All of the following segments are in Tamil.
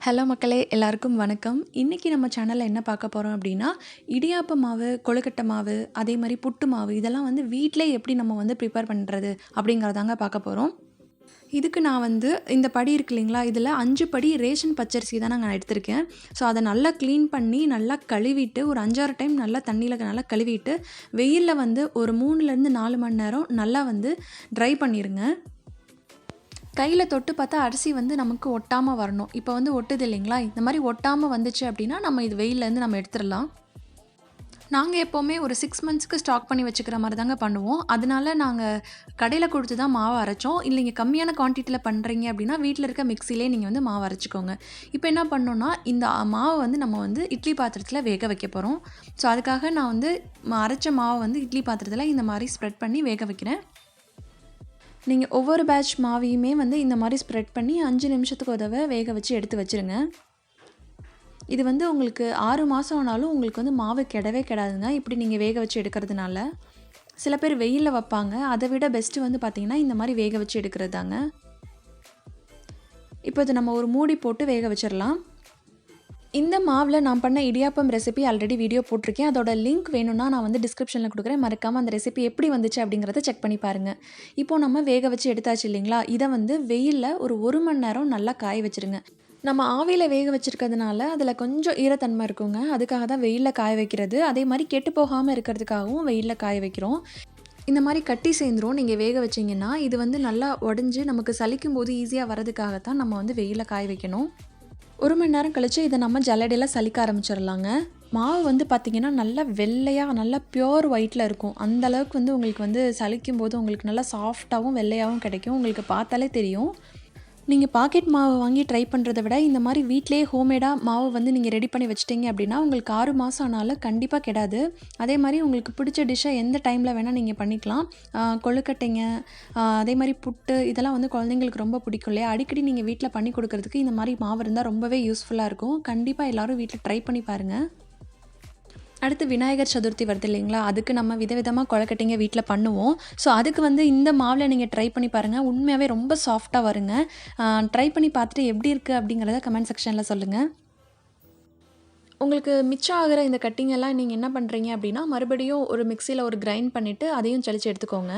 ஹலோ மக்களே, எல்லாருக்கும் வணக்கம். இன்றைக்கி நம்ம சேனலில் என்ன பார்க்க போகிறோம் அப்படின்னா, இடியாப்ப மாவு, கொழுக்கட்டை மாவு, அதே மாதிரி புட்டு மாவு இதெல்லாம் வந்து வீட்டிலே எப்படி நம்ம வந்து ப்ரிப்பேர் பண்ணுறது அப்படிங்கிறதாங்க பார்க்க போகிறோம். இதுக்கு நான் வந்து இந்த படி இருக்கு இல்லைங்களா, இதில் 5 படி ரேஷன் பச்சரிசி தான் நான் எடுத்திருக்கேன். ஸோ அதை நல்லா க்ளீன் பண்ணி நல்லா கழுவிட்டு ஒரு 5-6 டைம் நல்லா தண்ணியில் நல்லா கழுவிட்டு வெயிலில் வந்து ஒரு 3லேருந்து 4 மணி நேரம் நல்லா வந்து ட்ரை பண்ணிடுங்க. கையில் தொட்டு பார்த்தா அரிசி வந்து நமக்கு ஒட்டாமல் வரணும். இப்போ வந்து ஒட்டுது இல்லைங்களா, இந்த மாதிரி ஒட்டாமல் வந்துச்சு அப்படின்னா நம்ம இது வெயிலேருந்து நம்ம எடுத்துடலாம். நாங்கள் எப்போவுமே ஒரு 6 மந்த்ஸ்க்கு ஸ்டாக் பண்ணி வச்சுக்கிற மாதிரி தாங்க பண்ணுவோம். அதனால நாங்கள் கடையில் கொடுத்து தான் மாவு அரைச்சோம். இல்லைங்க கம்மியான குவான்டிட்டியில் பண்ணுறீங்க அப்படின்னா வீட்டில் இருக்க மிக்சிலே நீங்கள் வந்து மாவு அரைச்சிக்கோங்க. இப்போ என்ன பண்ணோன்னா, இந்த மாவை வந்து நம்ம வந்து இட்லி பாத்திரத்தில் வேக வைக்க போகிறோம். ஸோ அதுக்காக நான் வந்து அரைச்ச மாவை வந்து இட்லி பாத்திரத்தில் இந்த மாதிரி ஸ்ப்ரெட் பண்ணி வேக வைக்கிறேன். நீங்கள் ஒவ்வொரு பேட்ச் மாவையுமே வந்து இந்த மாதிரி ஸ்ப்ரெட் பண்ணி 5 நிமிஷத்துக்கு உதவ வேக வச்சு எடுத்து வச்சுருங்க. இது வந்து உங்களுக்கு 6 மாதம் ஆனாலும் உங்களுக்கு வந்து மாவு கெடவே கெடாதுங்க, இப்படி நீங்கள் வேக வச்சு எடுக்கிறதுனால. சில பேர் வெயிலில் வைப்பாங்க, அதை விட பெஸ்ட்டு வந்து பார்த்திங்கன்னா இந்த மாதிரி வேக வச்சு எடுக்கிறது தாங்க. இப்போ இது நம்ம ஒரு மூடி போட்டு வேக வச்சிடலாம். இந்த மாவில் நான் பண்ண இடியாப்பம் ரெசிபி ஆல்ரெடி வீடியோ போட்டிருக்கேன். அதோட லிங்க் வேணும்னா நான் வந்து டிஸ்கிரிப்ஷனில் கொடுக்குறேன். மறக்காமல் அந்த ரெசிபி எப்படி வந்துச்சு அப்படிங்கிறத செக் பண்ணி பாருங்கள். இப்போது நம்ம வேக வச்சு எடுத்தாச்சு இல்லைங்களா, இதை வந்து வெயிலில் ஒரு 1 மணி நேரம் நல்லா காய வச்சுருங்க. நம்ம ஆவியில் வேக வச்சுருக்கிறதுனால அதில் கொஞ்சம் ஈரத்தன்மை இருக்குங்க, அதுக்காக தான் வெயிலில் காய வைக்கிறது. அதே மாதிரி கெட்டு போகாமல் இருக்கிறதுக்காகவும் வெயிலில் காய வைக்கிறோம். இந்த மாதிரி கட்டி சேர்ந்துரும் நீங்கள் வேக வச்சிங்கன்னா. இது வந்து நல்லா உடஞ்சி நமக்கு சலிக்கும் போது ஈஸியாக வரதுக்காகத்தான் நம்ம வந்து வெயிலில் காய வைக்கணும். 1 மணி நேரம் கழித்து இதை நம்ம ஜல்லடையில் சலிக்க ஆரம்பிச்சிடலாங்க. மாவு வந்து பார்த்திங்கன்னா நல்லா வெள்ளையாக நல்லா பியோர் ஒயிட்டில் இருக்கும். அந்தளவுக்கு வந்து உங்களுக்கு வந்து சலிக்கும் போது உங்களுக்கு நல்லா சாஃப்டாகவும் வெள்ளையாகவும் கிடைக்கும். உங்களுக்கு பார்த்தாலே தெரியும். நீங்கள் பாக்கெட் மாவு வாங்கி ட்ரை பண்ணுறத விட இந்த மாதிரி வீட்டிலேயே ஹோம்மேடாக மாவு வந்து நீங்கள் ரெடி பண்ணி வச்சிட்டிங்க அப்படின்னா உங்களுக்கு 6 மாதம் ஆனாலும் கண்டிப்பாக கெடாது. அதே மாதிரி உங்களுக்கு பிடிச்ச டிஷ்ஷை எந்த டைமில் வேணால் நீங்கள் பண்ணிக்கலாம். கொழுக்கட்டைங்க, அதே மாதிரி புட்டு இதெல்லாம் வந்து குழந்தைங்களுக்கு ரொம்ப பிடிக்கும் இல்லையா, அடிக்கடி நீங்கள் வீட்டில் பண்ணி கொடுக்குறதுக்கு இந்த மாதிரி மாவு இருந்தால் ரொம்பவே யூஸ்ஃபுல்லாக இருக்கும். கண்டிப்பாக எல்லோரும் வீட்டில் ட்ரை பண்ணி பாருங்கள். அடுத்து விநாயகர் சதுர்த்தி வருது இல்லைங்களா, அதுக்கு நம்ம விதவிதமாக கொழுக்கட்டைங்க வீட்டில் பண்ணுவோம். ஸோ அதுக்கு வந்து இந்த மாவில் நீங்கள் ட்ரை பண்ணி பாருங்கள், உண்மையாகவே ரொம்ப சாஃப்டாக வருங்க. ட்ரை பண்ணி பார்த்துட்டு எப்படி இருக்குது அப்படிங்கிறத கமெண்ட் செக்ஷனில் சொல்லுங்கள். உங்களுக்கு மிச்சம் ஆகிற இந்த கட்டிங்கெல்லாம் நீங்கள் என்ன பண்ணுறீங்க அப்படின்னா, மறுபடியும் ஒரு மிக்சியில் ஒரு கிரைண்ட் பண்ணிவிட்டு அதையும் சலிச்சு எடுத்துக்கோங்க.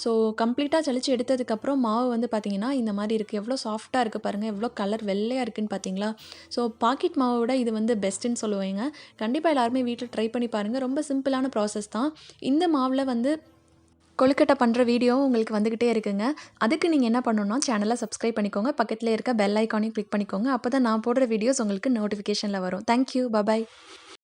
ஸோ கம்ப்ளீட்டாக சலிச்சு எடுத்ததுக்கப்புறம் மாவு வந்து பார்த்திங்கன்னா இந்த மாதிரி இருக்குது. எவ்வளோ சாஃப்டாக இருக்குது பாருங்கள், எவ்வளோ கலர் வெள்ளையாக இருக்குதுன்னு பார்த்தீங்களா. ஸோ பாக்கெட் மாவை விட இது வந்து பெஸ்ட்டுன்னு சொல்லுவேங்க. கண்டிப்பாக எல்லாருமே வீட்டில் ட்ரை பண்ணி பாருங்கள். ரொம்ப சிம்பிளான ப்ராசஸ் தான். இந்த மாவில் வந்து கொழுக்கட்டை பண்ணுற வீடியோவும் உங்களுக்கு வந்துக்கிட்டே இருக்குங்க. அதுக்கு நீங்கள் என்ன பண்ணணும்னா, சேனலை சப்ஸ்கிரைப் பண்ணிக்கோங்க, பக்கத்தில் இருக்க பெல் ஐக்கானையும் கிளிக் பண்ணிக்கோங்க. அப்போ தான் நான் போடுற வீடியோஸ் உங்களுக்கு நோட்டிஃபிகேஷனில் வரும். Thank you, bye bye.